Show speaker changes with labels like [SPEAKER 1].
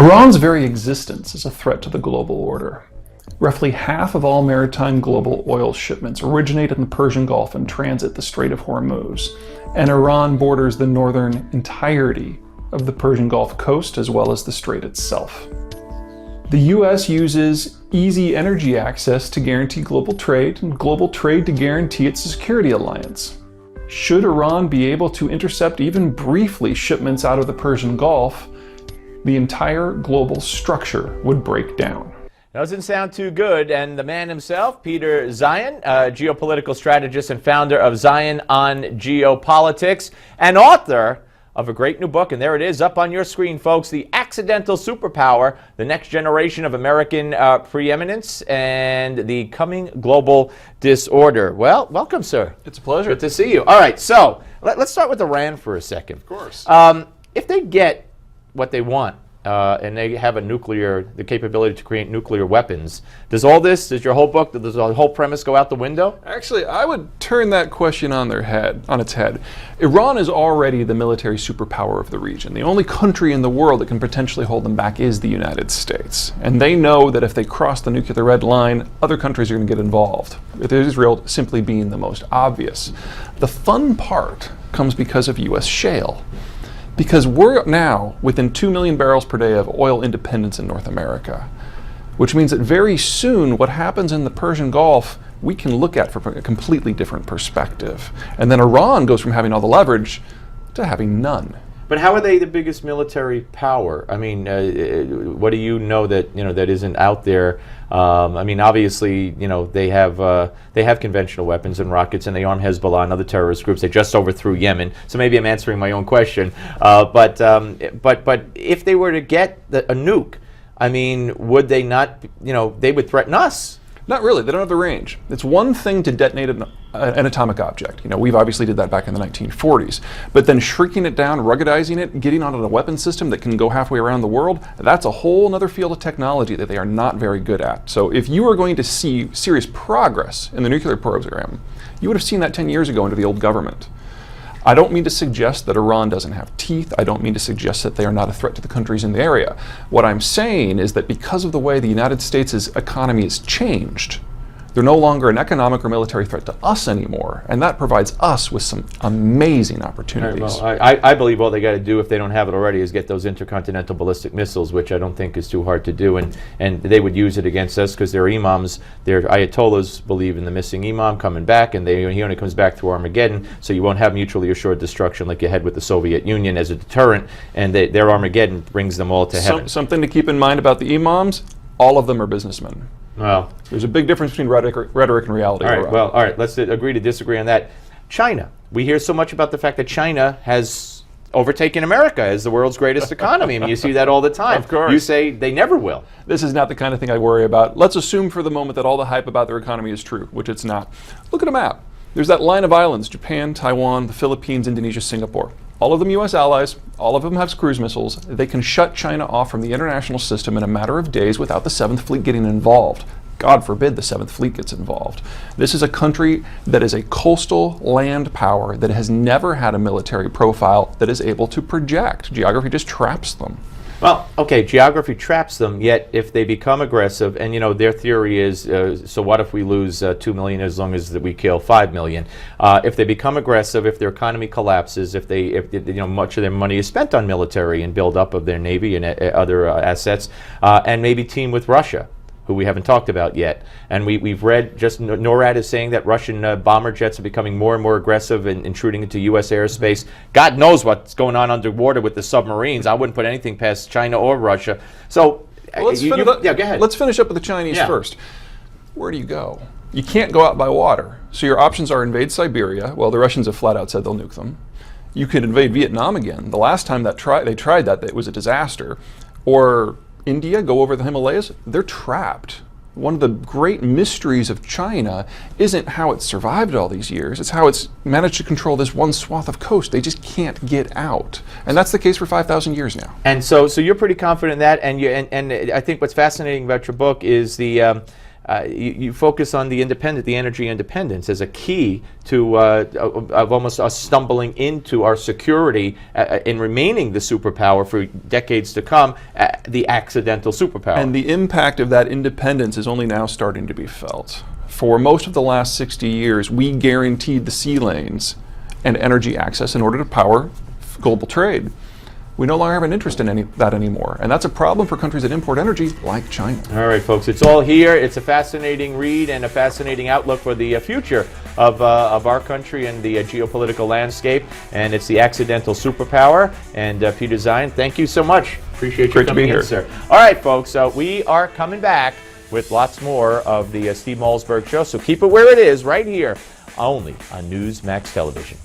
[SPEAKER 1] Iran's very existence is a threat to the global order. Roughly half of all maritime global oil shipments originate in the Persian Gulf and transit the Strait of Hormuz, and Iran borders the northern entirety of the Persian Gulf coast as well as the strait itself. The US uses easy energy access to guarantee global trade, and global trade to guarantee its security alliance. Should Iran be able to intercept even briefly shipments out of the Persian Gulf, the entire global structure would break down.
[SPEAKER 2] Doesn't sound too good. And the man himself, Peter Zeihan, geopolitical strategist and founder of Zeihan on Geopolitics, and author of a great new book, and there it is up on your screen, folks, The Accidental Superpower, the Next Generation of American Preeminence and the Coming Global Disorder. Well, welcome, sir.
[SPEAKER 1] It's a pleasure.
[SPEAKER 2] Good to see you. All right, so let's start with Iran for a second.
[SPEAKER 1] Of course.
[SPEAKER 2] If they get what they want, and they have the capability to create nuclear weapons. Does your whole book, does the whole premise go out the window?
[SPEAKER 1] Actually, I would turn that question on its head. Iran is already the military superpower of the region. The only country in the world that can potentially hold them back is the United States. And they know that if they cross the nuclear red line, other countries are going to get involved, with Israel simply being the most obvious. The fun part comes because of U.S. shale. Because we're now within 2 million barrels per day of oil independence in North America, which means that very soon what happens in the Persian Gulf we can look at from a completely different perspective. And then Iran goes from having all the leverage to having none.
[SPEAKER 2] But how are they the biggest military power? I mean, what do you know that that isn't out there? I mean, obviously, they have conventional weapons and rockets, and they arm Hezbollah and other terrorist groups. They just overthrew Yemen, so maybe I'm answering my own question. But if they were to get a nuke, I mean, would they not? They would threaten us.
[SPEAKER 1] Not really. They don't have the range. It's one thing to detonate an atomic object. We've obviously did that back in the 1940s. But then shrinking it down, ruggedizing it, getting onto a weapon system that can go halfway around the world, that's a whole other field of technology that they are not very good at. So if you are going to see serious progress in the nuclear program, you would have seen that 10 years ago under the old government. I don't mean to suggest that Iran doesn't have teeth. I don't mean to suggest that they are not a threat to the countries in the area. What I'm saying is that because of the way the United States' economy has changed, they're no longer an economic or military threat to us anymore, and that provides us with some amazing opportunities.
[SPEAKER 2] Well, I believe all they got to do, if they don't have it already, is get those intercontinental ballistic missiles, which I don't think is too hard to do, and they would use it against us because their imams, their ayatollahs believe in the missing imam coming back, and he only comes back through Armageddon, so you won't have mutually assured destruction like you had with the Soviet Union as a deterrent, and their Armageddon brings them all to heaven.
[SPEAKER 1] Something to keep in mind about the imams, all of them are businessmen.
[SPEAKER 2] Well,
[SPEAKER 1] there's a big difference between rhetoric and reality.
[SPEAKER 2] All right, let's agree to disagree on that. China. We hear so much about the fact that China has overtaken America as the world's greatest economy. I mean, you see that all the time.
[SPEAKER 1] Of course.
[SPEAKER 2] You say they never will.
[SPEAKER 1] This is not the kind of thing I worry about. Let's assume for the moment that all the hype about their economy is true, which it's not. Look at a map. There's that line of islands, Japan, Taiwan, the Philippines, Indonesia, Singapore. All of them US allies, all of them have cruise missiles. They can shut China off from the international system in a matter of days without the 7th Fleet getting involved. God forbid the 7th Fleet gets involved. This is a country that is a coastal land power that has never had a military profile that is able to project. Geography just traps them.
[SPEAKER 2] Well, okay, geography traps them, yet if they become aggressive, and their theory is, so what if we lose 2 million as long as we kill 5 million? If they become aggressive, if their economy collapses, if much of their money is spent on military and build up of their navy and other assets, and maybe team with Russia, who we haven't talked about yet. And we've read, just NORAD is saying that Russian bomber jets are becoming more and more aggressive and intruding into U.S. airspace. God knows what's going on underwater with the submarines. I wouldn't put anything past China or Russia. So,
[SPEAKER 1] well, go ahead. Let's finish up with the Chinese first. Where do you go? You can't go out by water. So your options are invade Siberia. Well, the Russians have flat out said they'll nuke them. You could invade Vietnam again. The last time they tried that, it was a disaster. Or India, go over the Himalayas, they're trapped. One of the great mysteries of China isn't how it's survived all these years, it's how it's managed to control this one swath of coast. They just can't get out. And that's the case for 5,000 years now.
[SPEAKER 2] And so you're pretty confident in that, and I think what's fascinating about your book is the you focus on the energy independence as a key to of almost us stumbling into our security in remaining the superpower for decades to come, the accidental superpower.
[SPEAKER 1] And the impact of that independence is only now starting to be felt. For most of the last 60 years, we guaranteed the sea lanes and energy access in order to power global trade. We no longer have an interest in that anymore. And that's a problem for countries that import energy like China.
[SPEAKER 2] All right, folks, it's all here. It's a fascinating read and a fascinating outlook for the future of our country and the geopolitical landscape. And it's the accidental superpower. And Peter Zion, thank you so much. Appreciate you
[SPEAKER 1] Great
[SPEAKER 2] coming
[SPEAKER 1] to be
[SPEAKER 2] in,
[SPEAKER 1] here.
[SPEAKER 2] sir. All right, folks, we are coming back with lots more of the Steve Malzberg Show. So keep it where it is, right here, only on Newsmax Television.